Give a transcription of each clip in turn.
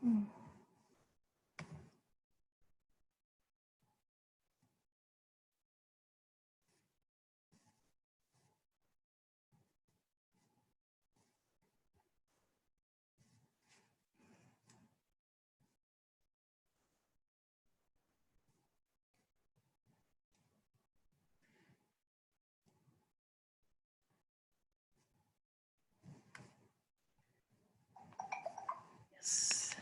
Mm. Yes.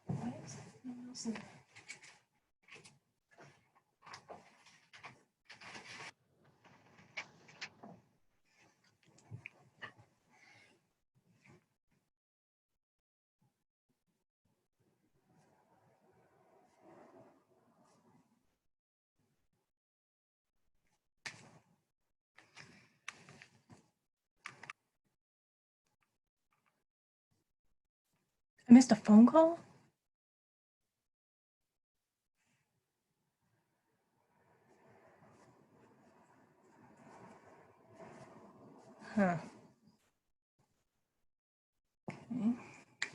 Why is everything else in there? I missed a phone call? Huh. Okay.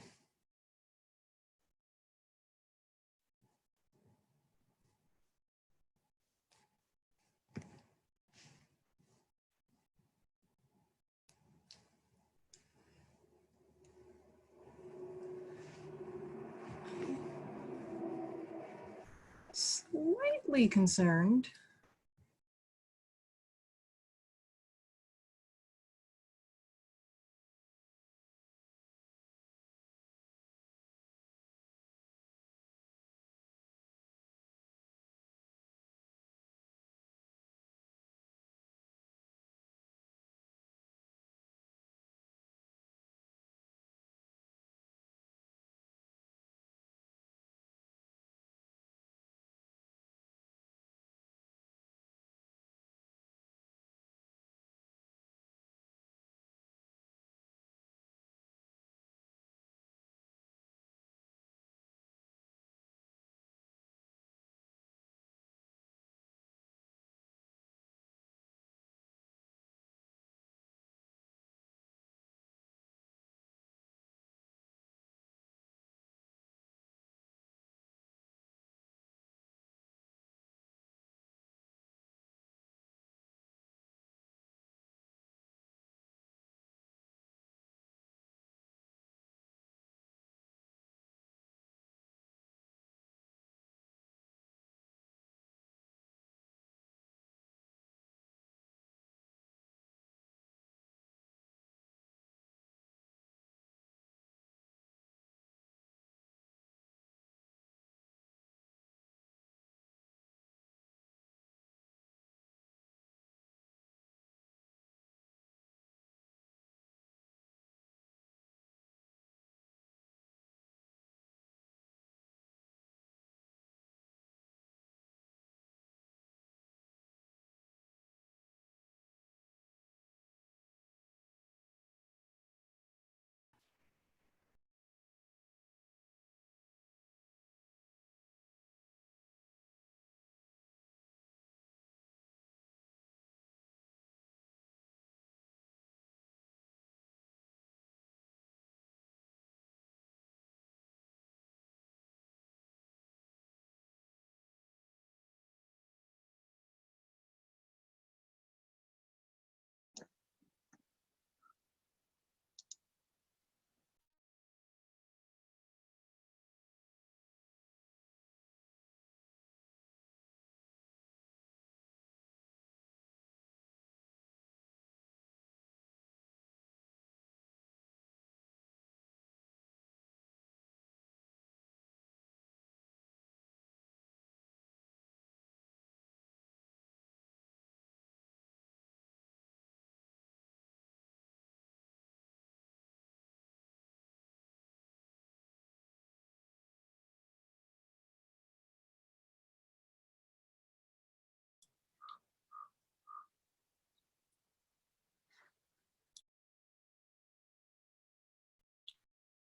Slightly concerned.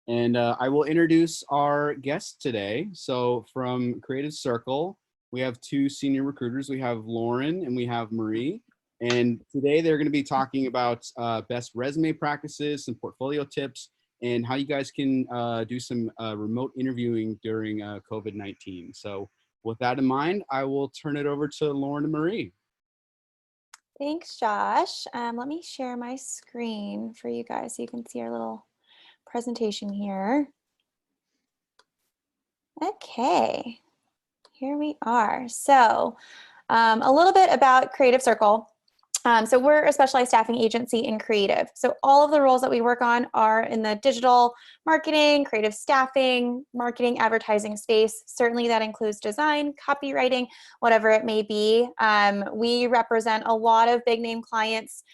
And I will introduce our guest today. So from Creative Circle, We have two senior recruiters. We have Lauren and we have Marie. And today they're going to be talking about best resume practices, some portfolio tips, and how you guys can do some remote interviewing during COVID-19. So with that in mind, I will turn it over to Lauren and Marie. Thanks, Josh. Let me share my screen for you guys so you can see our little presentation here. Okay, here we are. So a little bit about Creative Circle. So we're a specialized staffing agency in creative. So all of the roles that we work on are in the digital marketing, creative staffing, marketing, advertising space. Certainly that includes design, copywriting, whatever it may be. We represent a lot of big name clients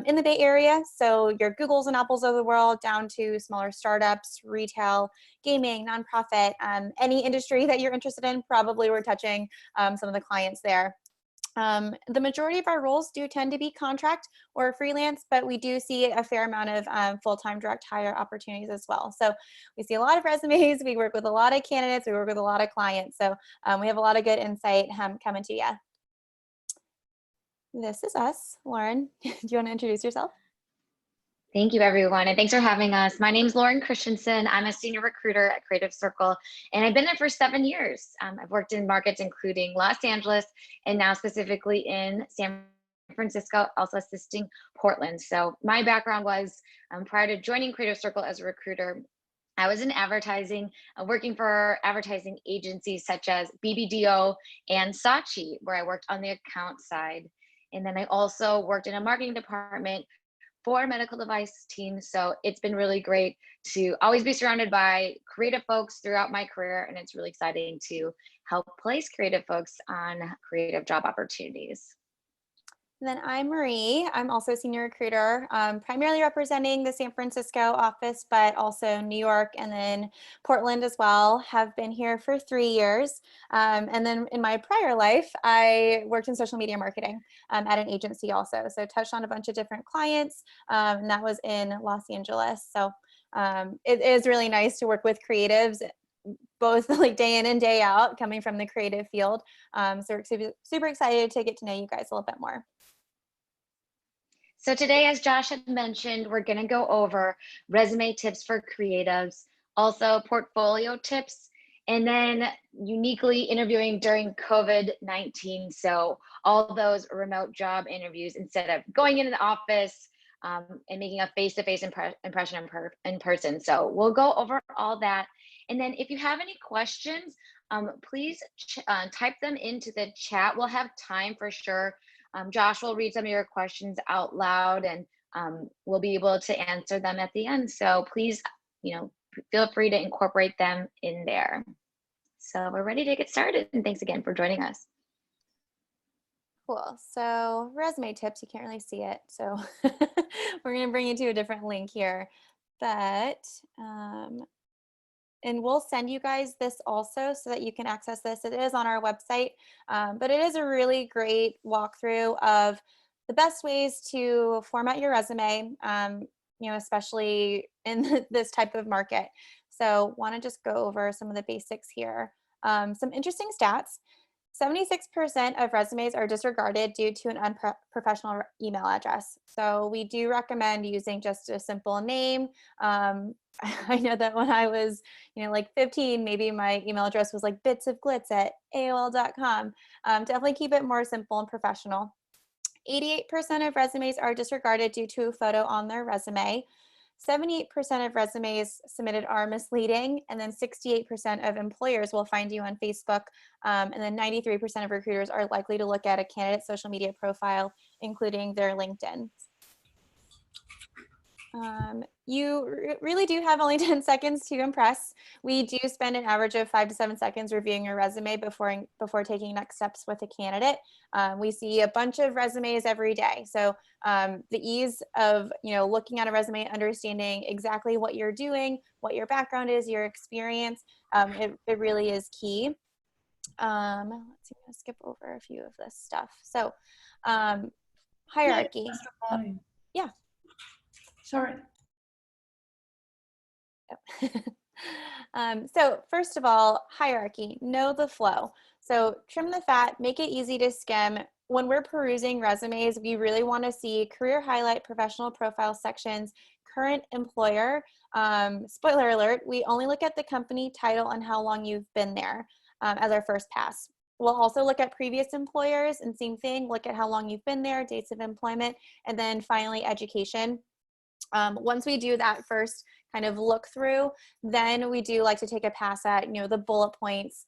in the Bay Area. So your Googles and Apples of the world down to smaller startups, retail, gaming, nonprofit, any industry that you're interested in, probably we're touching some of the clients there. The majority of our roles do tend to be contract or freelance, but we do see a fair amount of full-time direct hire opportunities as well. So we see a lot of resumes, we work with a lot of candidates, we work with a lot of clients. So we have a lot of good insight coming to you. This is us. Lauren, do you want to introduce yourself? Thank you, everyone, and thanks for having us. My name is Lauren Christensen. I'm a senior recruiter at Creative Circle, and I've been there for 7 years. I've worked in markets including Los Angeles and now specifically in San Francisco, also assisting Portland. So my background was prior to joining Creative Circle as a recruiter, I was in advertising, working for advertising agencies such as BBDO and Saatchi, where I worked on the account side. And then I also worked in a marketing department for a medical device team. So it's been really great to always be surrounded by creative folks throughout my career. And it's really exciting to help place creative folks on creative job opportunities. And then I'm Marie. I'm also a senior recruiter, primarily representing the San Francisco office, but also New York and then Portland as well. Have been here for 3 years. And then in my prior life, I worked in social media marketing at an agency also. So touched on a bunch of different clients, and that was in Los Angeles. So it is really nice to work with creatives, both like day in and day out, coming from the creative field. So we're super excited to get to know you guys a little bit more. So today, as Josh had mentioned, we're going to go over resume tips for creatives, also portfolio tips, and then uniquely interviewing during COVID-19. So all those remote job interviews, instead of going into the office and making a face-to-face impression in person. So we'll go over all that. And then if you have any questions, please type them into the chat. We'll have time for sure. Josh will read some of your questions out loud, and we'll be able to answer them at the end. So please, feel free to incorporate them in there. So we're ready to get started, and thanks again for joining us. Cool. So resume tips, you can't really see it. So we're going to bring you to a different link here, but and we'll send you guys this also so that you can access this. It is on our website, but it is a really great walkthrough of the best ways to format your resume, especially in this type of market. So want to just go over some of the basics here. Some interesting stats. 76% of resumes are disregarded due to an unprofessional email address. So we do recommend using just a simple name. I know that when I was, like 15, maybe my email address was like bitsofglitz@aol.com. Definitely keep it more simple and professional. 88% of resumes are disregarded due to a photo on their resume. 78% of resumes submitted are misleading, and then 68% of employers will find you on Facebook, and then 93% of recruiters are likely to look at a candidate's social media profile, including their LinkedIn. You really do have only 10 seconds to impress. We do spend an average of 5 to 7 seconds reviewing your resume before taking next steps with a candidate. We see a bunch of resumes every day. So the ease of looking at a resume, understanding exactly what you're doing, what your background is, your experience, it really is key. Let's see, I'm gonna skip over a few of this stuff. So hierarchy. Yeah. Sorry. So first of all, hierarchy, know the flow. So trim the fat, make it easy to skim. When we're perusing resumes, we really want to see career highlight, professional profile sections, current employer. Spoiler alert, we only look at the company title and how long you've been there as our first pass. We'll also look at previous employers, and same thing, look at how long you've been there, dates of employment, and then finally education. Once we do that first kind of look through, then we do like to take a pass at, the bullet points,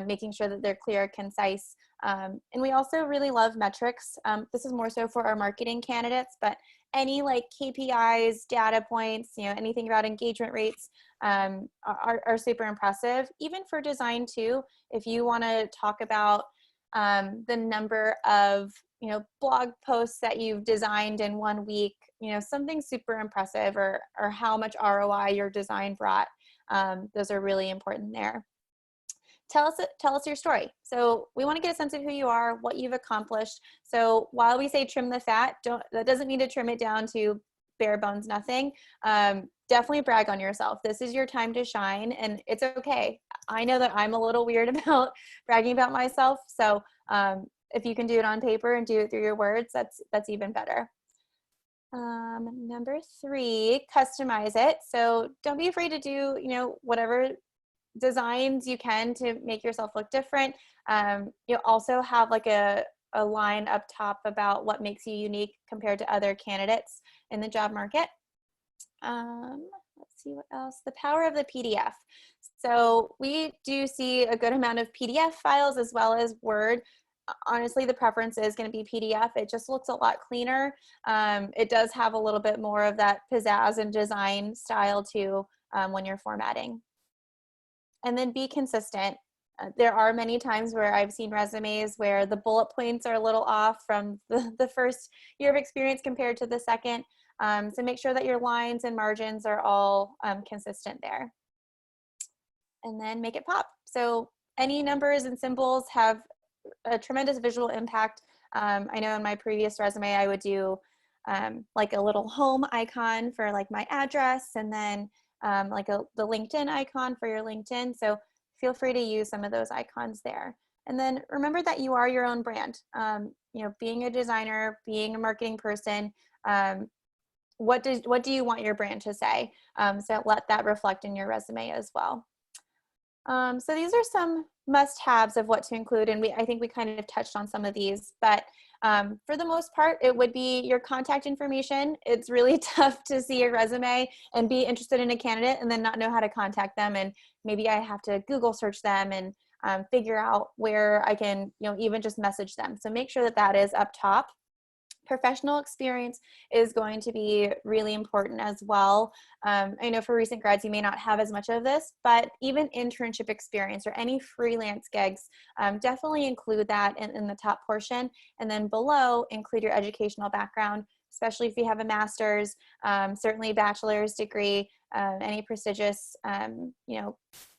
making sure that they're clear, concise. And we also really love metrics. This is more so for our marketing candidates, but any like KPIs, data points, anything about engagement rates are super impressive. Even for design too, if you want to talk about the number of blog posts that you've designed in 1 week, something super impressive, or how much ROI your design brought. Those are really important there. Tell us your story. So we want to get a sense of who you are, what you've accomplished. So while we say trim the fat, that doesn't mean to trim it down to bare bones nothing. Definitely brag on yourself. This is your time to shine, and it's okay. I know that I'm a little weird about bragging about myself. So if you can do it on paper and do it through your words, that's even better. Number 3, customize it. So don't be afraid to do, whatever designs you can to make yourself look different. You also have like a line up top about what makes you unique compared to other candidates in the job market. Let's see what else. The power of the PDF. So we do see a good amount of PDF files as well as Word. Honestly, the preference is going to be PDF. It just looks a lot cleaner. It does have a little bit more of that pizzazz and design style too when you're formatting. And then be consistent. There are many times where I've seen resumes where the bullet points are a little off from the first year of experience compared to the second. So make sure that your lines and margins are all consistent there. And then make it pop. So any numbers and symbols have a tremendous visual impact. I know in my previous resume, I would do like a little home icon for like my address, and then like the LinkedIn icon for your LinkedIn. So feel free to use some of those icons there. And then remember that you are your own brand. Being a designer, being a marketing person, what do you want your brand to say? So let that reflect in your resume as well. So these are some must-haves of what to include, and I think we kind of touched on some of these, but for the most part, it would be your contact information. It's really tough to see your resume and be interested in a candidate and then not know how to contact them, and maybe I have to Google search them and figure out where I can, even just message them. So make sure that that is up top. Professional experience is going to be really important as well. I know for recent grads, you may not have as much of this, but even internship experience or any freelance gigs, definitely include that in the top portion. And then below, include your educational background, especially if you have a master's, certainly bachelor's degree, any prestigious,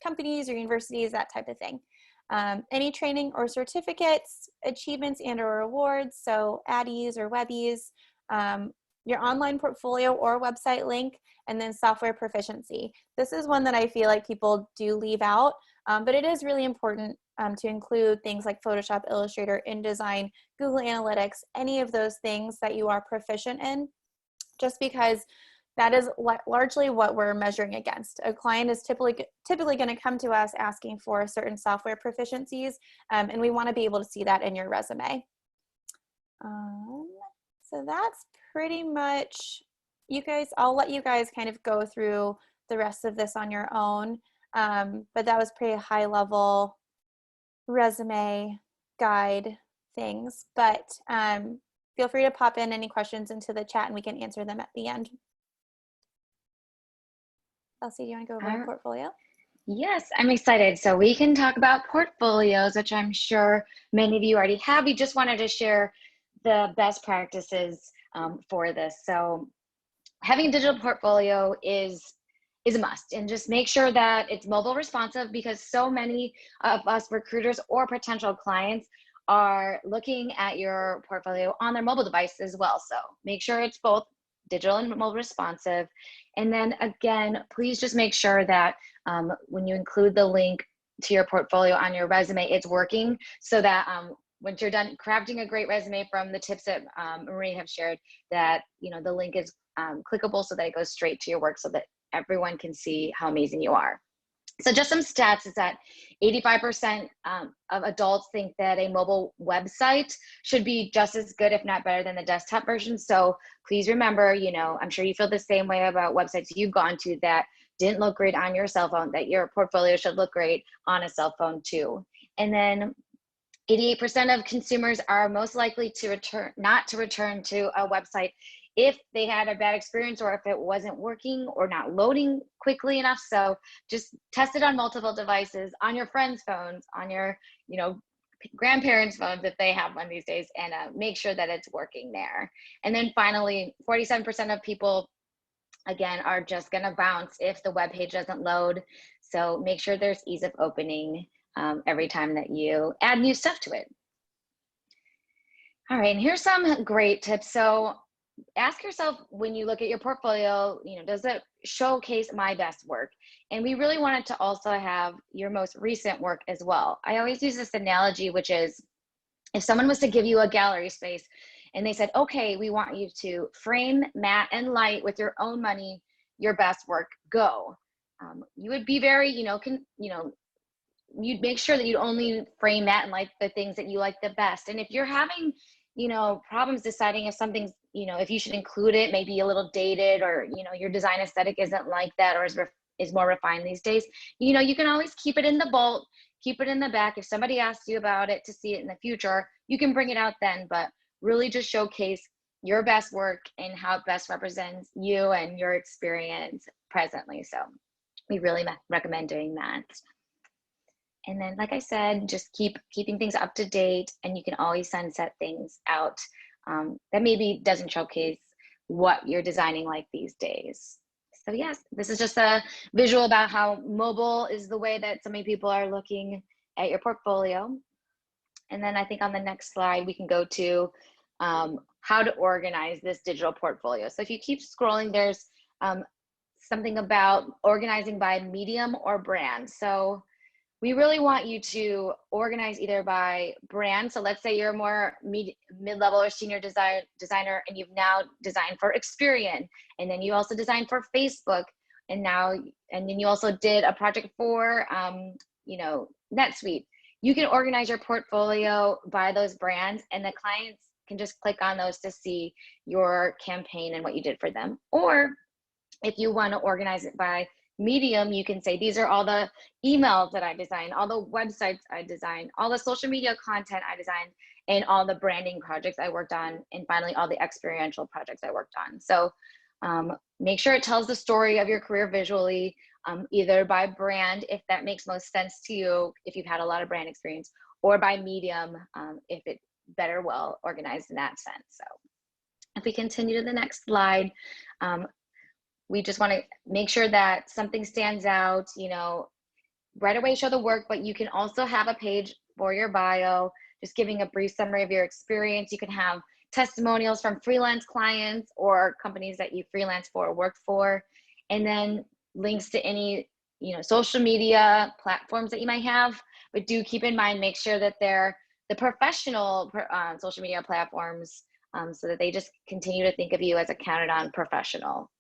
companies or universities, that type of thing. Any training or certificates, achievements and or awards, so Addies or Webbies, your online portfolio or website link, and then software proficiency. This is one that I feel like people do leave out, but it is really important to include things like Photoshop, Illustrator, InDesign, Google Analytics, any of those things that you are proficient in, just because that is largely what we're measuring against. A client is typically going to come to us asking for certain software proficiencies, and we want to be able to see that in your resume. So that's pretty much, I'll let you guys kind of go through the rest of this on your own, but that was pretty high level resume guide things, but feel free to pop in any questions into the chat and we can answer them at the end. Elsie, do you want to go over your portfolio? Yes, I'm excited. So we can talk about portfolios, which I'm sure many of you already have. We just wanted to share the best practices for this. So having a digital portfolio is a must, and just make sure that it's mobile responsive, because so many of us recruiters or potential clients are looking at your portfolio on their mobile device as well. So make sure it's both digital and mobile responsive. And then again, please just make sure that when you include the link to your portfolio on your resume, it's working, so that once you're done crafting a great resume from the tips that Marie have shared, that the link is clickable so that it goes straight to your work so that everyone can see how amazing you are. So just some stats is that 85% of adults think that a mobile website should be just as good, if not better, than the desktop version. So please remember, I'm sure you feel the same way about websites you've gone to that didn't look great on your cell phone, that your portfolio should look great on a cell phone too. And then 88% of consumers are most likely to not to return to a website if they had a bad experience or if it wasn't working or not loading quickly enough. So just test it on multiple devices, on your friends' phones, on your, grandparents' phones if they have one these days, and make sure that it's working there. And then finally, 47% of people, again, are just gonna bounce if the web page doesn't load. So make sure there's ease of opening every time that you add new stuff to it. All right, and here's some great tips. So ask yourself, when you look at your portfolio, does it showcase my best work? And we really wanted to also have your most recent work as well. I always use this analogy, which is if someone was to give you a gallery space and they said, okay, we want you to frame, matte, and light with your own money, your best work, go. You would be very, you'd make sure that you'd only frame, matte, and light the things that you like the best. And if you're having problems deciding if something's, if you should include it, maybe a little dated, or, your design aesthetic isn't like that, or is more refined these days, you can always keep it in the vault, keep it in the back. If somebody asks you about it to see it in the future, you can bring it out then, but really just showcase your best work and how it best represents you and your experience presently. So we really recommend doing that. And then, like I said, just keeping things up to date, and you can always sunset things out that maybe doesn't showcase what you're designing like these days. So yes, this is just a visual about how mobile is the way that so many people are looking at your portfolio. And then I think on the next slide, we can go to how to organize this digital portfolio. So if you keep scrolling, there's something about organizing by medium or brand. So we really want you to organize either by brand. So let's say you're more mid-level or senior designer, and you've now designed for Experian, and then you also designed for Facebook, and then you also did a project for NetSuite. You can organize your portfolio by those brands, and the clients can just click on those to see your campaign and what you did for them. Or if you want to organize it by medium, you can say, these are all the emails that I designed, all the websites I designed, all the social media content I designed, and all the branding projects I worked on, and finally all the experiential projects I worked on. So make sure it tells the story of your career visually, either by brand, if that makes most sense to you, if you've had a lot of brand experience, or by medium, if it's better well organized in that sense. So if we continue to the next slide, we just want to make sure that something stands out, right away show the work, but you can also have a page for your bio, just giving a brief summary of your experience. You can have testimonials from freelance clients or companies that you freelance for or worked for, and then links to any, social media platforms that you might have. But do keep in mind, make sure that they're the professional social media platforms, so that they just continue to think of you as a counted on professional.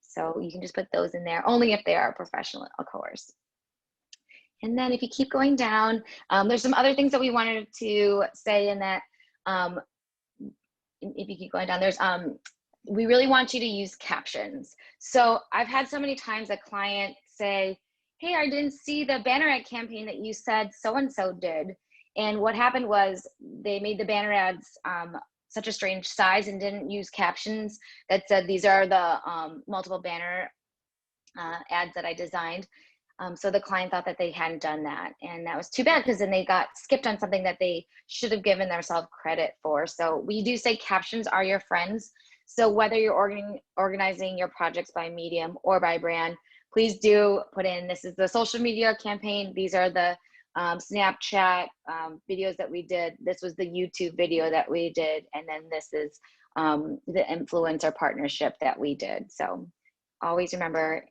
So you can just put those in there, only if they are professional, of course. And then if you keep going down, there's some other things that we wanted to say in that, if you keep going down, there's, we really want you to use captions. So I've had so many times a client say, hey, I didn't see the banner ad campaign that you said so-and-so did. And what happened was they made the banner ads such a strange size and didn't use captions that said, these are the multiple banner ads that I designed. So the client thought that they hadn't done that. And that was too bad, because then they got skipped on something that they should have given themselves credit for. So we do say captions are your friends. So whether you're organizing your projects by medium or by brand, please do put in, this is the social media campaign. These are the Snapchat videos that we did. This was the YouTube video that we did. And then this is the influencer partnership that we did. So always remember,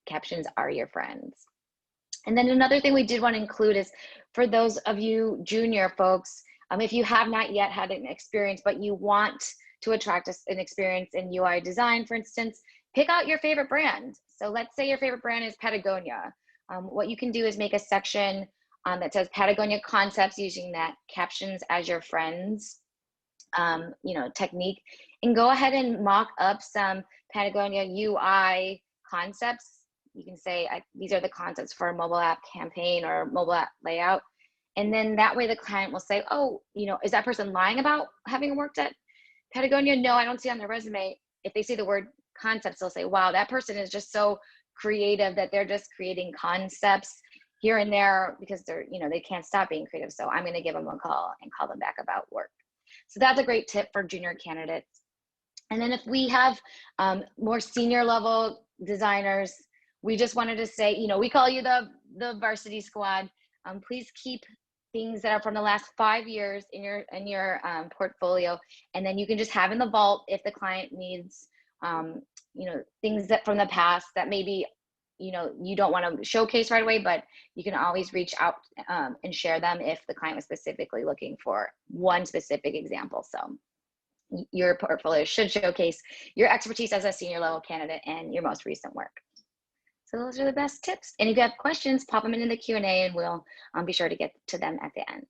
captions are your friends. And then another thing we did want to include is for those of you junior folks, if you have not yet had an experience, but you want to attract an experience in UI design, for instance, pick out your favorite brand. So let's say your favorite brand is Patagonia. What you can do is make a section that says Patagonia concepts using that captions as your friends, technique, and go ahead and mock up some Patagonia UI concepts. You can say, these are the concepts for a mobile app campaign or mobile app layout. And then that way the client will say, oh, is that person lying about having worked at Patagonia? No, I don't see on their resume. If they see the word concepts, they'll say, wow, that person is just so creative that they're just creating concepts here and there because they're, they can't stop being creative. So I'm going to give them a call and call them back about work. So that's a great tip for junior candidates. And then if we have more senior level designers, we just wanted to say, we call you the varsity squad. Please keep things that are from the last 5 years in your portfolio, and then you can just have in the vault if the client needs, things that from the past that maybe you don't want to showcase right away, but you can always reach out and share them if the client was specifically looking for one specific example. So your portfolio should showcase your expertise as a senior level candidate and your most recent work. So those are the best tips. And if you have questions, pop them in the Q&A and we'll be sure to get to them at the end.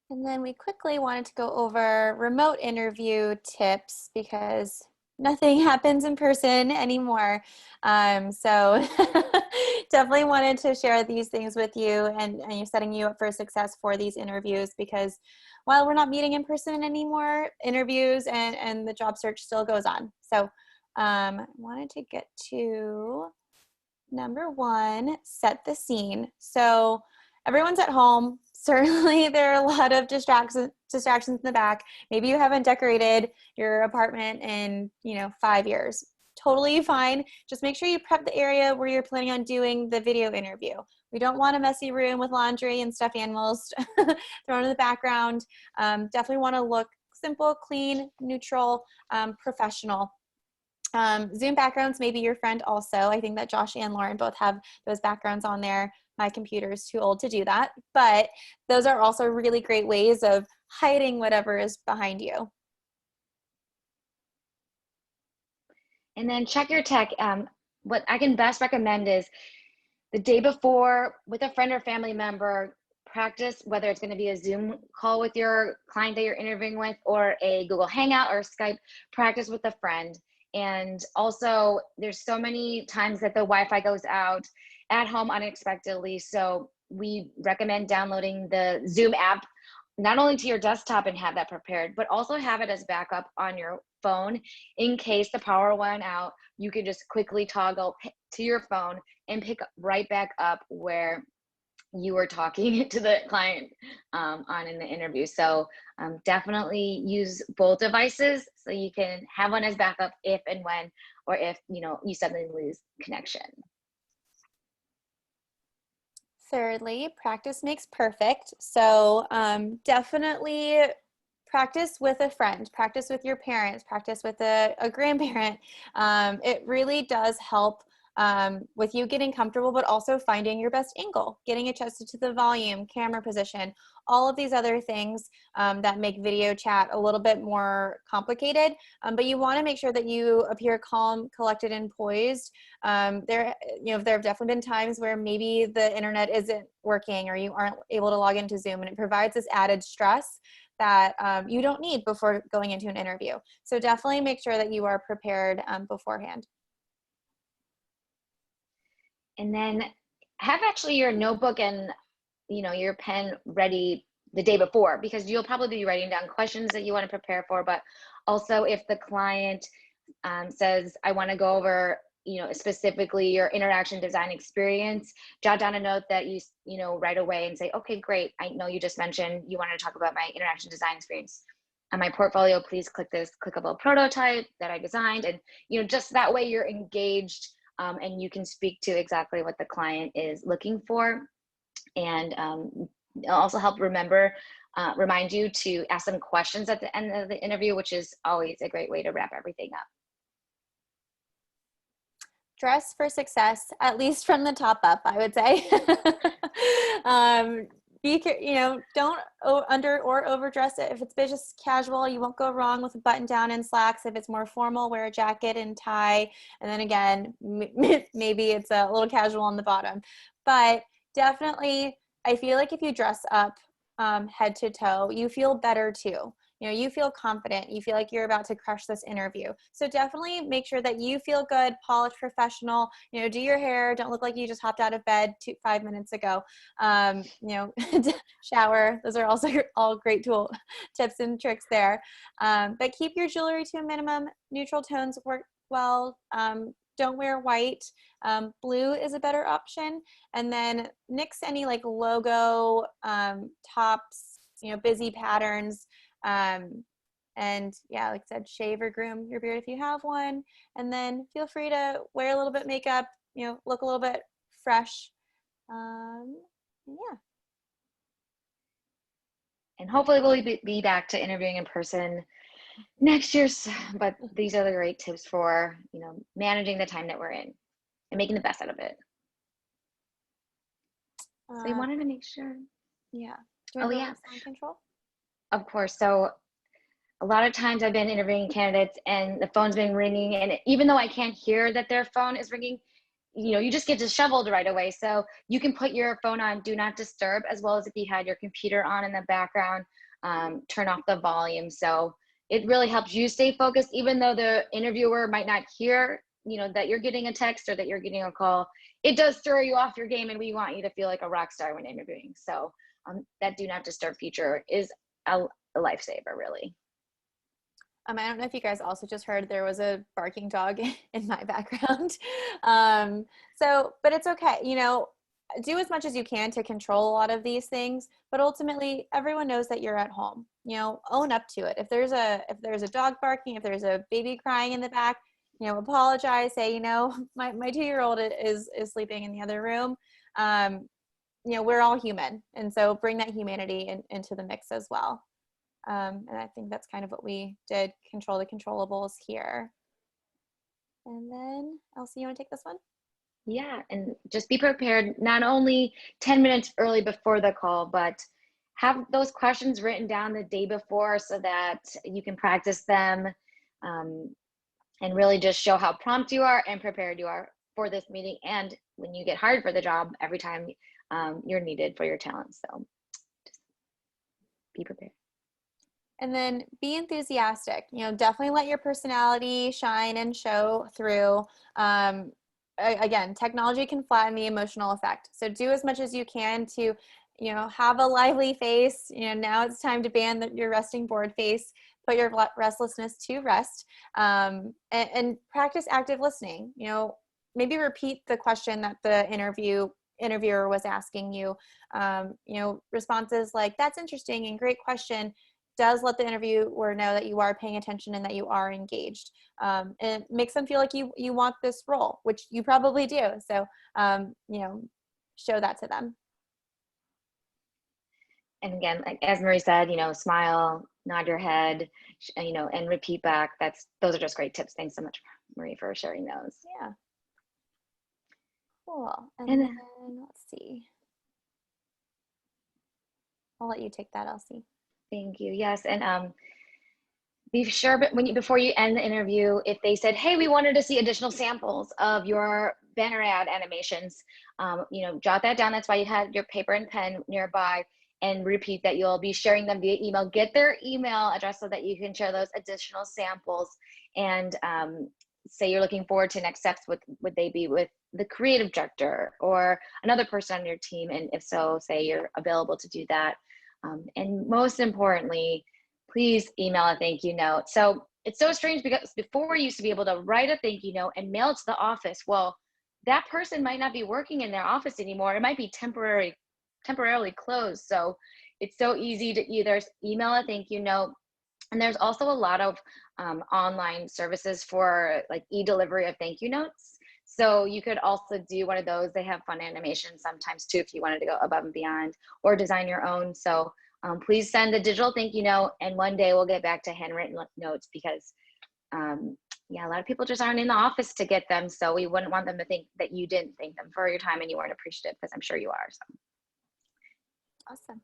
And then we quickly wanted to go over remote interview tips because nothing happens in person anymore. So definitely wanted to share these things with you and you're setting you up for success for these interviews, because while we're not meeting in person anymore, interviews and the job search still goes on. So wanted to get to number one, set the scene. So everyone's at home. Certainly there are a lot of distractions in the back. Maybe you haven't decorated your apartment in 5 years. Totally fine. Just make sure you prep the area where you're planning on doing the video interview. We don't want a messy room with laundry and stuffed animals thrown in the background. Definitely want to look simple, clean, neutral, professional. Zoom backgrounds may be your friend also. I think that Josh and Lauren both have those backgrounds on there. My computer is too old to do that, but those are also really great ways of hiding whatever is behind you. And then check your tech. What I can best recommend is the day before with a friend or family member, practice whether it's going to be a Zoom call with your client that you're interviewing with or a Google Hangout or Skype, practice with a friend. And also there's so many times that the Wi-Fi goes out at home unexpectedly. So we recommend downloading the Zoom app, not only to your desktop and have that prepared, but also have it as backup on your phone in case the power went out. You can just quickly toggle to your phone and pick right back up where you were talking to the client in the interview. So definitely use both devices so you can have one as backup if and when, or if you suddenly lose connection. Thirdly, practice makes perfect. So definitely practice with a friend, practice with your parents, practice with a grandparent. It really does help with you getting comfortable, but also finding your best angle, getting adjusted to the volume, camera position, all of these other things that make video chat a little bit more complicated. But you want to make sure that you appear calm, collected, and poised. There have definitely been times where maybe the internet isn't working or you aren't able to log into Zoom, and it provides this added stress that you don't need before going into an interview. So definitely make sure that you are prepared beforehand. And then have actually your notebook and your pen ready the day before, because you'll probably be writing down questions that you want to prepare for. But also if the client says, I want to go over specifically your interaction design experience, jot down a note that you right away and say, okay, great. I know you just mentioned you wanted to talk about my interaction design experience. On my portfolio, please click this clickable prototype that I designed. And just that way you're engaged and you can speak to exactly what the client is looking for. And it'll also help remind you to ask them questions at the end of the interview, which is always a great way to wrap everything up. Dress for success, at least from the top up, I would say. Don't under or overdress it. If it's business casual, you won't go wrong with a button down and slacks. If it's more formal, wear a jacket and tie. And then again, maybe it's a little casual on the bottom. But definitely, I feel like if you dress up head to toe, you feel better too. You feel confident. You feel like you're about to crush this interview. So definitely make sure that you feel good, polished, professional. Do your hair. Don't look like you just hopped out of bed 5 minutes ago. Shower. Those are also all great tips and tricks there. But keep your jewelry to a minimum. Neutral tones work well. Don't wear white. Blue is a better option. And then nix any like logo tops, busy patterns. And yeah, like I said, shave or groom your beard if you have one. And then feel free to wear a little bit of makeup, look a little bit fresh. Yeah. And hopefully we'll be back to interviewing in person next year. But these are the great tips for, managing the time that we're in and making the best out of it. So we wanted to make sure. Yeah. Oh, yeah. Sound control? Of course. So a lot of times I've been interviewing candidates and the phone's been ringing, and even though I can't hear that their phone is ringing, you just get disheveled right away. So you can put your phone on do not disturb, as well as if you had your computer on in the background, turn off the volume. So it really helps you stay focused, even though the interviewer might not hear, that you're getting a text or that you're getting a call. It does throw you off your game, and we want you to feel like a rock star when interviewing. So that do not disturb feature is a lifesaver, really. I don't know if you guys also just heard there was a barking dog in my background. But it's okay. Do as much as you can to control a lot of these things, but ultimately everyone knows that you're at home. Own up to it. If there's a dog barking, if there's a baby crying in the back, apologize, say, my 2-year-old is sleeping in the other room. We're all human. And so bring that humanity into the mix as well. And I think that's kind of what we did, control the controllables here. And then Elsie, you want to take this one? Yeah, and just be prepared, not only 10 minutes early before the call, but have those questions written down the day before so that you can practice them, and really just show how prompt you are and prepared you are for this meeting. And when you get hired for the job, every time you're needed for your talent. So just be prepared. And then be enthusiastic. Definitely let your personality shine and show through. Again, technology can flatten the emotional effect. So do as much as you can to, have a lively face. Now it's time to ban your resting board face. Put your restlessness to rest, and practice active listening. Maybe repeat the question that the interviewer was asking you. Responses like, "That's interesting and great question," does let the interviewer know that you are paying attention and that you are engaged. And it makes them feel like you want this role, which you probably do. So, show that to them. And again, like as Marie said, smile, nod your head, and repeat back. Those are just great tips. Thanks so much, Marie, for sharing those. Yeah. Cool. And then let's see. I'll let you take that, Elsie. Thank you. Yes, and be sure, but before you end the interview, if they said, "Hey, we wanted to see additional samples of your banner ad animations," jot that down. That's why you had your paper and pen nearby, and repeat that you'll be sharing them via email. Get their email address so that you can share those additional samples, and say you're looking forward to next steps. Would they be with the creative director or another person on your team? And if so, say you're available to do that. And most importantly, please email a thank you note. So it's so strange because before we used to be able to write a thank you note and mail it to the office. Well, that person might not be working in their office anymore. It might be temporarily closed. So it's so easy to either email a thank you note. And there's also a lot of online services for like e-delivery of thank you notes. So you could also do one of those. They have fun animations sometimes too, if you wanted to go above and beyond or design your own. So please send a digital thank you note, and one day we'll get back to handwritten notes because Yeah, a lot of people just aren't in the office to get them. So we wouldn't want them to think that you didn't thank them for your time and you weren't appreciative, because I'm sure you are. So. Awesome.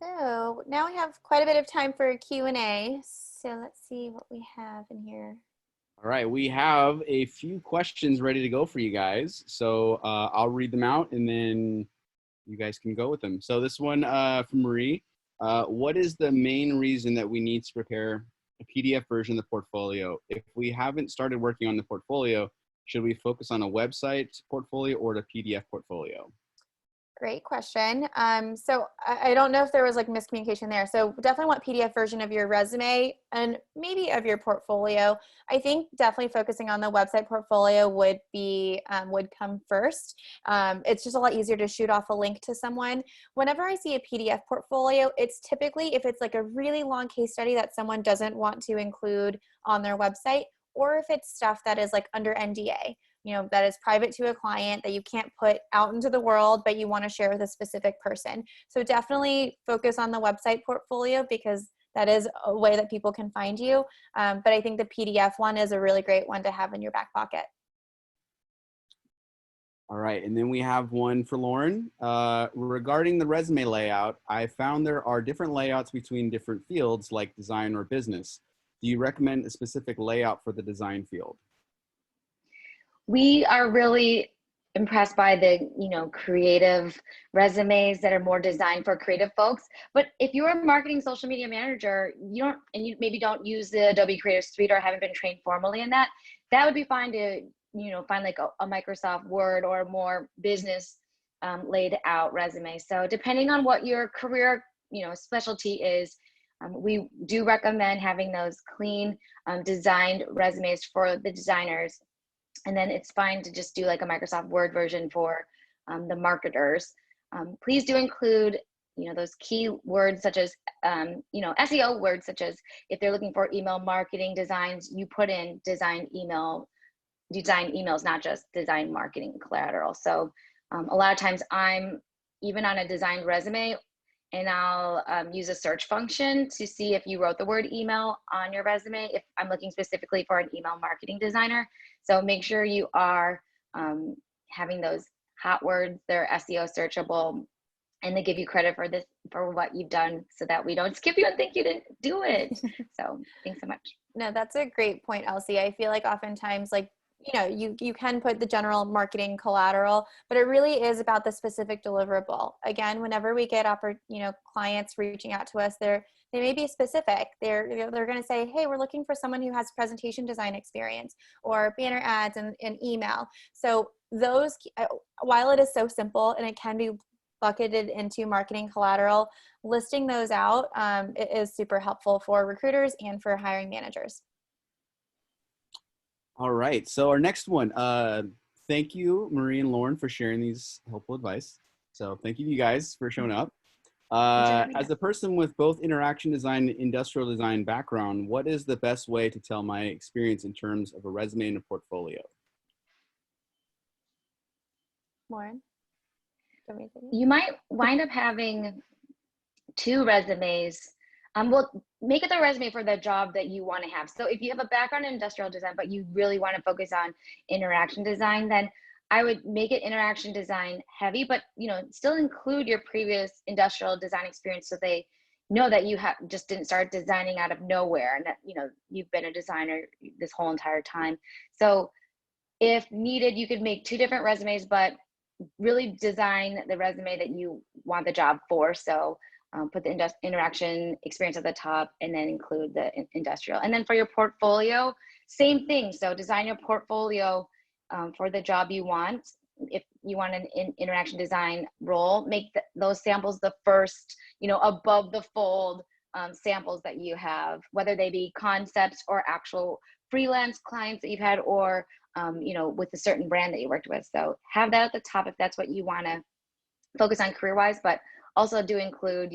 So now we have quite a bit of time for Q&A. So let's see what we have in here. All right, we have a few questions ready to go for you guys. So I'll read them out and then you guys can go with them. So this one from Marie, what is the main reason that we need to prepare a PDF version of the portfolio? If we haven't started working on the portfolio, should we focus on a website portfolio or the PDF portfolio? Great question. So I don't know if there was like miscommunication there. So definitely want PDF version of your resume and maybe of your portfolio. I think definitely focusing on the website portfolio would come first. It's just a lot easier to shoot off a link to someone. Whenever I see a PDF portfolio, it's typically if it's like a really long case study that someone doesn't want to include on their website, or if it's stuff that is like under NDA. That is private to a client that you can't put out into the world, but you want to share with a specific person. So definitely focus on the website portfolio because that is a way that people can find you. But I think the PDF one is a really great one to have in your back pocket. All right, and then we have one for Lauren. Regarding the resume layout, I found there are different layouts between different fields like design or business. Do you recommend a specific layout for the design field? We are really impressed by the creative resumes that are more designed for creative folks. But if you're a marketing social media manager, you maybe don't use the Adobe Creative Suite or haven't been trained formally in that, that would be fine to find like a Microsoft Word or a more business laid out resume. So depending on what your career specialty is, we do recommend having those clean designed resumes for the designers. And then it's fine to just do like a Microsoft Word version for the marketers. Please do include, those key words such as, SEO words such as if they're looking for email marketing designs, you put in design emails, not just design marketing collateral. So a lot of times I'm even on a designed resume and I'll use a search function to see if you wrote the word email on your resume, if I'm looking specifically for an email marketing designer. So make sure you are having those hot words, they're SEO searchable, and they give you credit for what you've done so that we don't skip you and think you didn't do it. So thanks so much. No, that's a great point, Elsie. I feel like oftentimes you can put the general marketing collateral, but it really is about the specific deliverable. Again, whenever we get clients reaching out to us, they may be specific. They're going to say, hey, we're looking for someone who has presentation design experience or banner ads and email. So those, while it is so simple and it can be bucketed into marketing collateral, listing those out it is super helpful for recruiters and for hiring managers. All right, so our next one. Thank you, Marie and Lauren, for sharing these helpful advice. So thank you guys for showing up. As a person with both interaction design and industrial design background, what is the best way to tell my experience in terms of a resume and a portfolio? Lauren? You might wind up having two resumes. Well, make it the resume for the job that you want to have. So if you have a background in industrial design, but you really want to focus on interaction design, then I would make it interaction design heavy, but still include your previous industrial design experience so they know that you just didn't start designing out of nowhere and that you've been a designer this whole entire time. So if needed, you could make two different resumes, but really design the resume that you want the job for. So put the interaction experience at the top and then include the industrial. And then for your portfolio, same thing. So design your portfolio for the job you want. If you want an interaction design role, make those samples the first, above the fold samples that you have, whether they be concepts or actual freelance clients that you've had or, with a certain brand that you worked with. So have that at the top if that's what you want to focus on career-wise, but also do include,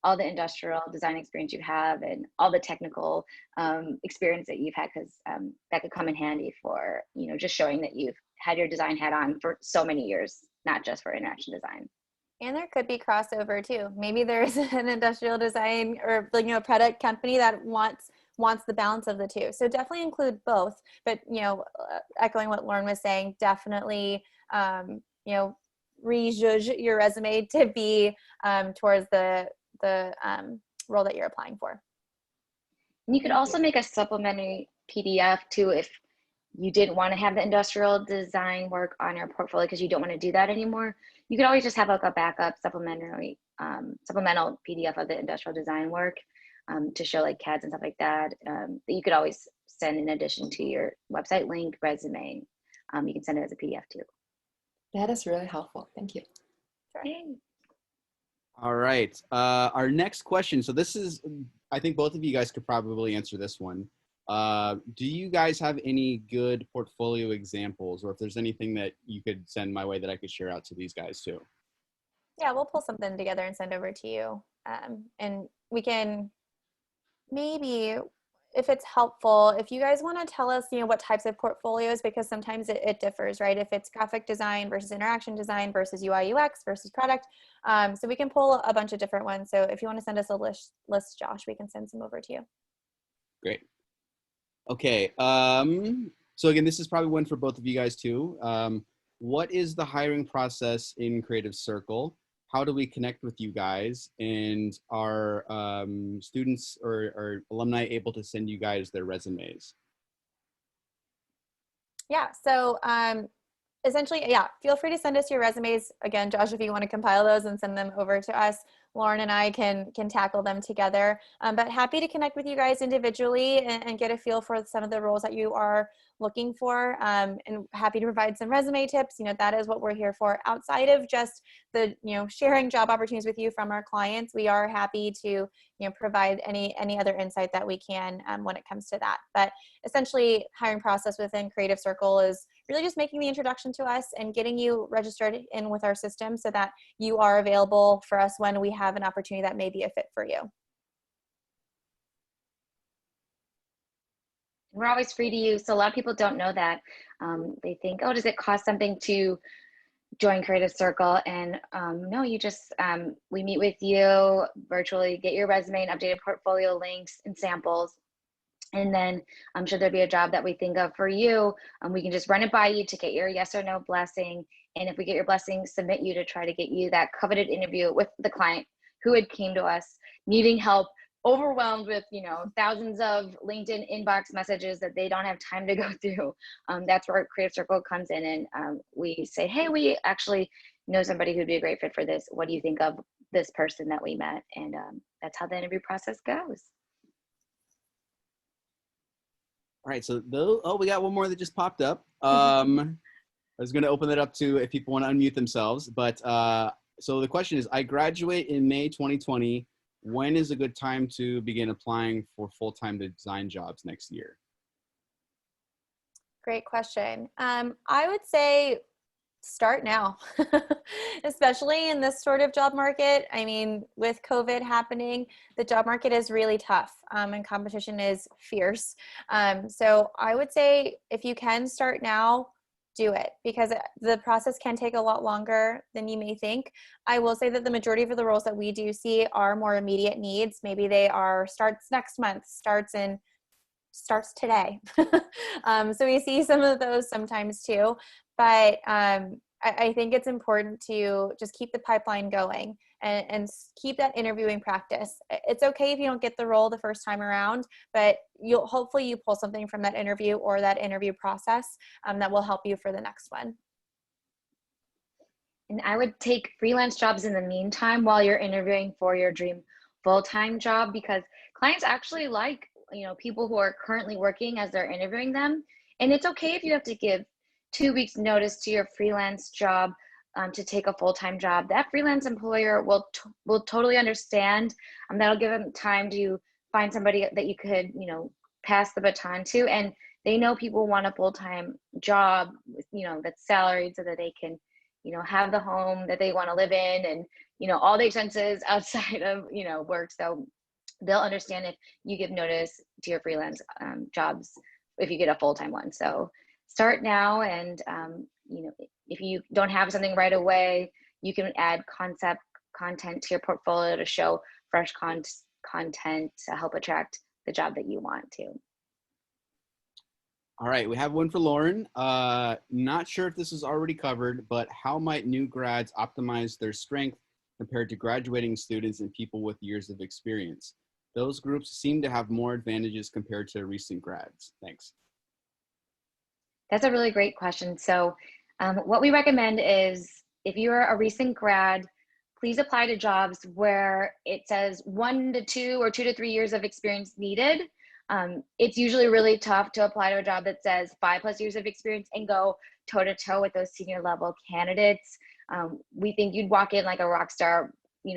all the industrial design experience you have and all the technical experience that you've had, because that could come in handy for, just showing that you've had your design hat on for so many years, not just for interaction design. And there could be crossover too. Maybe there's an industrial design or a product company that wants wants the balance of the two. So definitely include both, but, echoing what Lauren was saying, definitely, rejudge your resume to be towards the role that you're applying for. And you could also make a supplementary PDF too if you didn't want to have the industrial design work on your portfolio because you don't want to do that anymore. You could always just have like a backup supplemental PDF of the industrial design work to show like CADs and stuff like that that you could always send in addition to your website link, resume. You can send it as a PDF too. That is really helpful. Thank you. Yay. All right. Our next question. So this is, I think both of you guys could probably answer this one. Do you guys have any good portfolio examples, or if there's anything that you could send my way that I could share out to these guys too? Yeah, we'll pull something together and send over to you. And we can maybe, if it's helpful, if you guys want to tell us, what types of portfolios, because sometimes it differs, right? If it's graphic design versus interaction design versus UI UX versus product. So we can pull a bunch of different ones. So if you want to send us a list, Josh, we can send some over to you. Great. Okay. So again, this is probably one for both of you guys too. What is the hiring process in Creative Circle? How do we connect with you guys? And are students or alumni able to send you guys their resumes? Yeah, so essentially, feel free to send us your resumes. Again, Josh, if you want to compile those and send them over to us, Lauren and I can tackle them together. But happy to connect with you guys individually and get a feel for some of the roles that you are looking for, and happy to provide some resume tips. That is what we're here for. Outside of just the sharing job opportunities with you from our clients, we are happy to provide any other insight that we can when it comes to that. But essentially, hiring process within Creative Circle is really just making the introduction to us and getting you registered in with our system so that you are available for us when we have an opportunity that may be a fit for you. We're always free to use. So a lot of people don't know that. They think, oh, does it cost something to join Creative Circle? And no, you just, we meet with you virtually, get your resume and updated portfolio links and samples. And then I'm sure there'll be a job that we think of for you. We can just run it by you to get your yes or no blessing. And if we get your blessing, submit you to try to get you that coveted interview with the client who had came to us needing help, overwhelmed with thousands of LinkedIn inbox messages that they don't have time to go through. That's where Creative Circle comes in, and we say, hey, we actually know somebody who'd be a great fit for this. What do you think of this person that we met? And that's how the interview process goes. All right. So we got one more that just popped up. I was going to open it up to if people want to unmute themselves, but so the question is, I graduate in May 2020. When is a good time to begin applying for full-time design jobs next year? Great question. I would say start now, especially in this sort of job market. I mean, with COVID happening, the job market is really tough and competition is fierce. So I would say if you can start now, do it, because the process can take a lot longer than you may think. I will say that the majority of the roles that we do see are more immediate needs. Maybe they are starts next month, starts today. So we see some of those sometimes too, but I think it's important to just keep the pipeline going and keep that interviewing practice. It's okay if you don't get the role the first time around, but hopefully you pull something from that interview or that interview process that will help you for the next one. And I would take freelance jobs in the meantime while you're interviewing for your dream full-time job, because clients actually like people who are currently working as they're interviewing them. And it's okay if you have to give 2 weeks notice to your freelance job to take a full-time job. That freelance employer will totally understand. That'll give them time to find somebody that you could pass the baton to, and they know people want a full-time job that's salaried so that they can have the home that they want to live in, and all the expenses outside of work. So they'll understand if you give notice to your freelance jobs if you get a full-time one. So start now, and if you don't have something right away, you can add content to your portfolio to show fresh content to help attract the job that you want to. All right, we have one for Lauren. Not sure if this is already covered, but how might new grads optimize their strength compared to graduating students and people with years of experience? Those groups seem to have more advantages compared to recent grads. Thanks. That's a really great question. So what we recommend is if you're a recent grad, please apply to jobs where it says 1 to 2 or 2 to 3 years of experience needed. It's usually really tough to apply to a job that says 5+ years of experience and go toe to toe with those senior level candidates. We think you'd walk in like a rock star,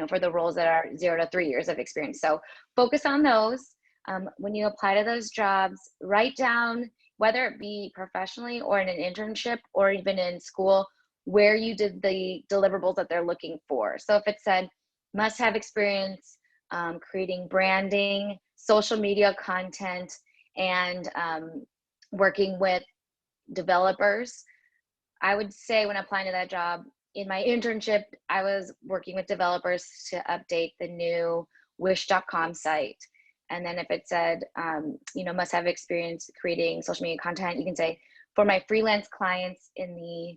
for the roles that are 0 to 3 years of experience. So focus on those. When you apply to those jobs, write down, whether it be professionally or in an internship or even in school, where you did the deliverables that they're looking for. So if it said must have experience creating branding, social media content, and working with developers, I would say when applying to that job, in my internship, I was working with developers to update the new wish.com site. And then if it said, must have experience creating social media content, you can say, for my freelance clients in the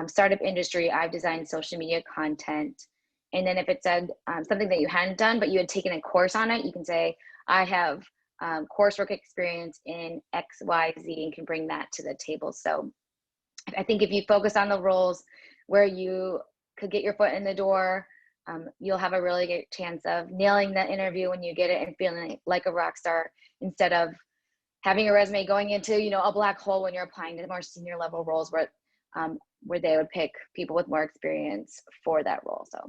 startup industry, I've designed social media content. And then if it said something that you hadn't done, but you had taken a course on it, you can say, I have coursework experience in X, Y, Z, and can bring that to the table. So I think if you focus on the roles where you could get your foot in the door, you'll have a really good chance of nailing the interview when you get it and feeling like a rock star, instead of having a resume going into, a black hole when you're applying to more senior level roles where they would pick people with more experience for that role. So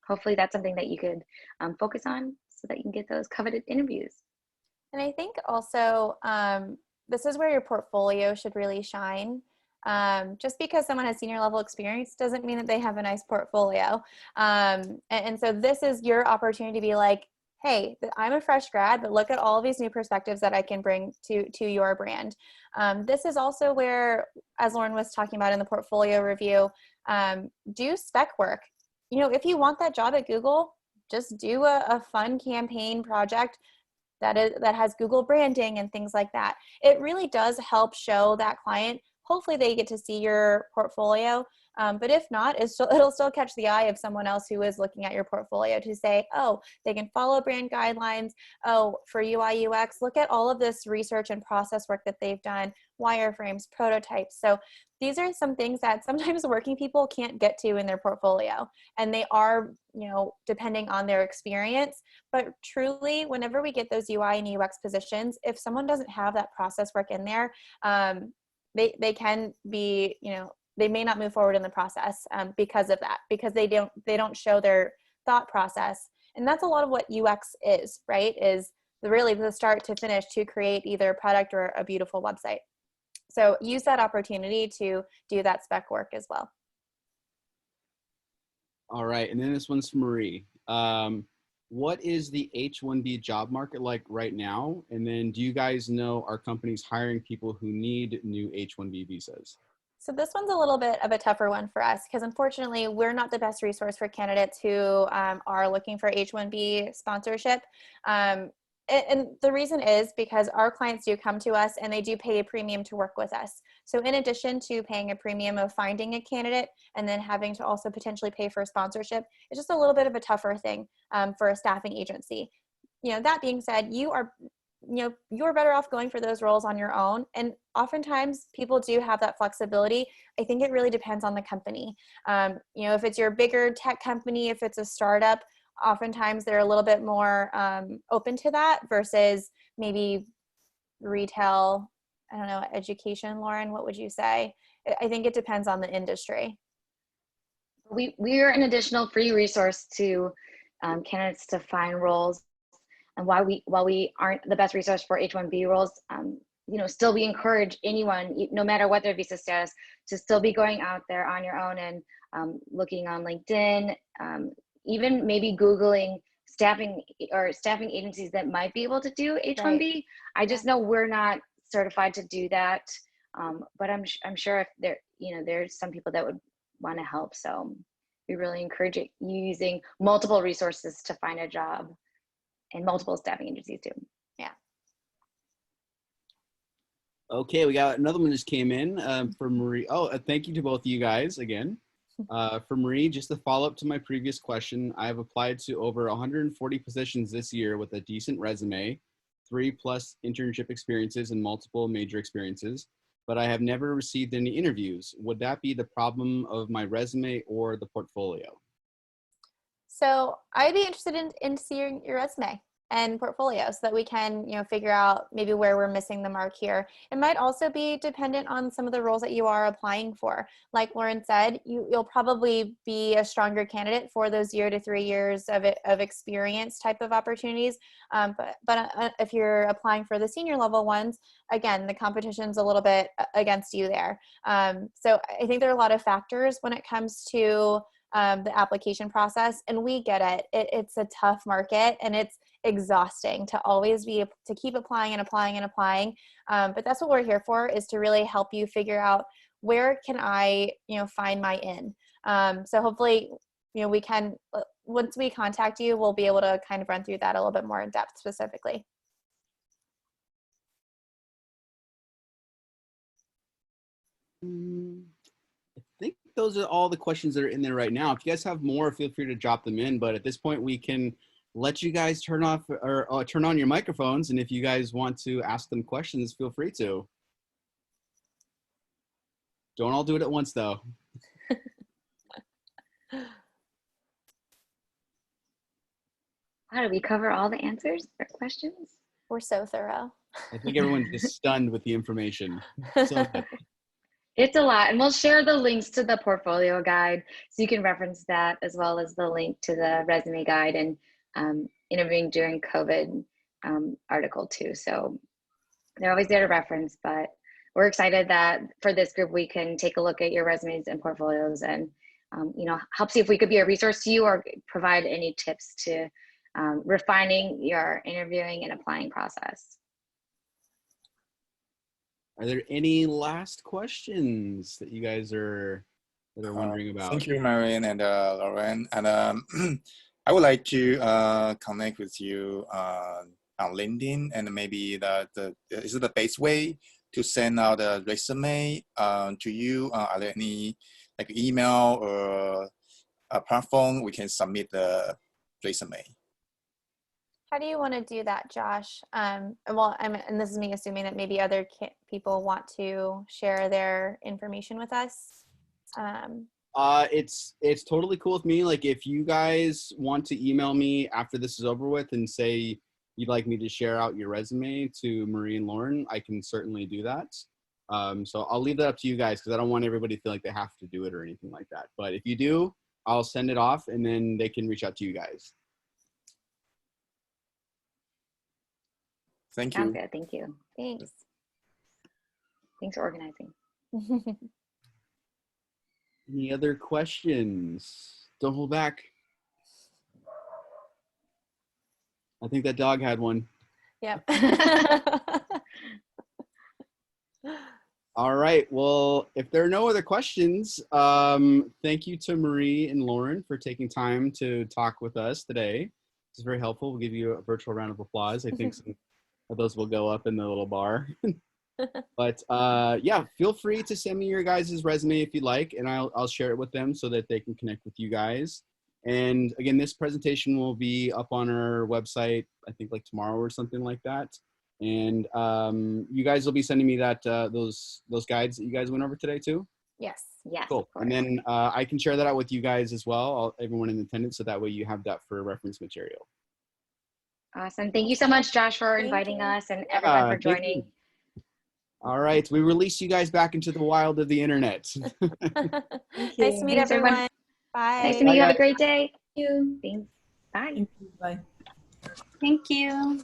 hopefully that's something that you could focus on so that you can get those coveted interviews. And I think also this is where your portfolio should really shine. Just because someone has senior level experience doesn't mean that they have a nice portfolio. And so this is your opportunity to be like, hey, I'm a fresh grad, but look at all of these new perspectives that I can bring to your brand. This is also where, as Lauren was talking about in the portfolio review, do spec work. If you want that job at Google, just do a fun campaign project that has Google branding and things like that. It really does help show that client. Hopefully they get to see your portfolio, but if not, it'll still catch the eye of someone else who is looking at your portfolio to say, oh, they can follow brand guidelines. Oh, for UI UX, look at all of this research and process work that they've done, wireframes, prototypes. So these are some things that sometimes working people can't get to in their portfolio, and they are, depending on their experience. But truly, whenever we get those UI and UX positions, if someone doesn't have that process work in there, they can be, they may not move forward in the process because of that, because they don't show their thought process. And that's a lot of what UX is, right? Is really the start to finish to create either a product or a beautiful website. So use that opportunity to do that spec work as well. All right, and then this one's for Marie. What is the H-1B job market like right now? And then do you guys know, are companies hiring people who need new H-1B visas? So this one's a little bit of a tougher one for us because unfortunately we're not the best resource for candidates who are looking for H-1B sponsorship. And the reason is because our clients do come to us and they do pay a premium to work with us. So in addition to paying a premium of finding a candidate and then having to also potentially pay for a sponsorship, it's just a little bit of a tougher thing for a staffing agency. That being said, you're better off going for those roles on your own. And oftentimes people do have that flexibility. I think it really depends on the company. If it's your bigger tech company, if it's a startup, oftentimes they're a little bit more open to that versus maybe retail, I don't know, education. Lauren, what would you say? I think it depends on the industry. We are an additional free resource to candidates to find roles. And while we aren't the best resource for H-1B roles, still we encourage anyone, no matter what their visa status, to still be going out there on your own and looking on LinkedIn, even maybe Googling staffing agencies that might be able to do H-1B. Right. I just know we're not certified to do that, but I'm sure if there's some people that would want to help. So we really encourage you using multiple resources to find a job, and multiple staffing agencies too. Yeah. Okay, we got another one just came in from Marie. Oh, thank you to both of you guys again. For Marie, just a follow-up to my previous question, I have applied to over 140 positions this year with a decent resume, 3+ internship experiences and multiple major experiences, but I have never received any interviews. Would that be the problem of my resume or the portfolio? So I'd be interested in seeing your resume and portfolio so that we can, figure out maybe where we're missing the mark here. It might also be dependent on some of the roles that you are applying for. Like Lauren said, you'll probably be a stronger candidate for those 0 to 3 years of experience type of opportunities. But if you're applying for the senior level ones, again, the competition's a little bit against you there. So I think there are a lot of factors when it comes to the application process, and we get it. It's a tough market, and it's exhausting to always to keep applying and applying and applying. But that's what we're here for, is to really help you figure out where can I, find my in. So hopefully, we can, once we contact you, we'll be able to kind of run through that a little bit more in depth specifically. I think those are all the questions that are in there right now. If you guys have more, feel free to drop them in. But at this point, we can let you guys turn off or turn on your microphones. And if you guys want to ask them questions, feel free to. Don't all do it at once, though. How did we cover all the answers or questions? We're so thorough. I think everyone's just stunned with the information. So it's a lot, and we'll share the links to the portfolio guide so you can reference that, as well as the link to the resume guide and interviewing during COVID article too. So they're always there to reference, but we're excited that for this group, we can take a look at your resumes and portfolios and, help see if we could be a resource to you or provide any tips to refining your interviewing and applying process. Are there any last questions that you guys are wondering about? Thank you, Marianne and Lauren. And I would like to connect with you on LinkedIn, and maybe is it the best way to send out a resume to you? Are there any email or a platform we can submit the resume? How do you want to do that, Josh? And this is me assuming that maybe other people want to share their information with us. It's totally cool with me. Like, if you guys want to email me after this is over with and say you'd like me to share out your resume to Marie and Lauren, I can certainly do that. So I'll leave that up to you guys, because I don't want everybody to feel like they have to do it or anything like that. But if you do, I'll send it off, and then they can reach out to you guys. Thank you. Sounds good. Thank you. Thanks. Thanks for organizing. Any other questions? Don't hold back. I think that dog had one. Yep. All right. Well, if there are no other questions, thank you to Marie and Lauren for taking time to talk with us today. It's very helpful. We'll give you a virtual round of applause. I think some of those will go up in the little bar. But yeah, feel free to send me your guys' resume if you like, and I'll share it with them so that they can connect with you guys. And again, this presentation will be up on our website, I think like tomorrow or something like that. And you guys will be sending me that those guides that you guys went over today too? Yes. Yes. Cool. And then I can share that out with you guys as well, everyone in attendance, so that way you have that for reference material. Awesome. Thank you so much, Josh, for inviting us, and everyone for joining. All right. We release you guys back into the wild of the internet. Nice to meet Thanks, everyone. everyone. Bye. Nice to meet you. Have a great day. Thank you. Thanks. Bye. Thank you. Bye. Thank you.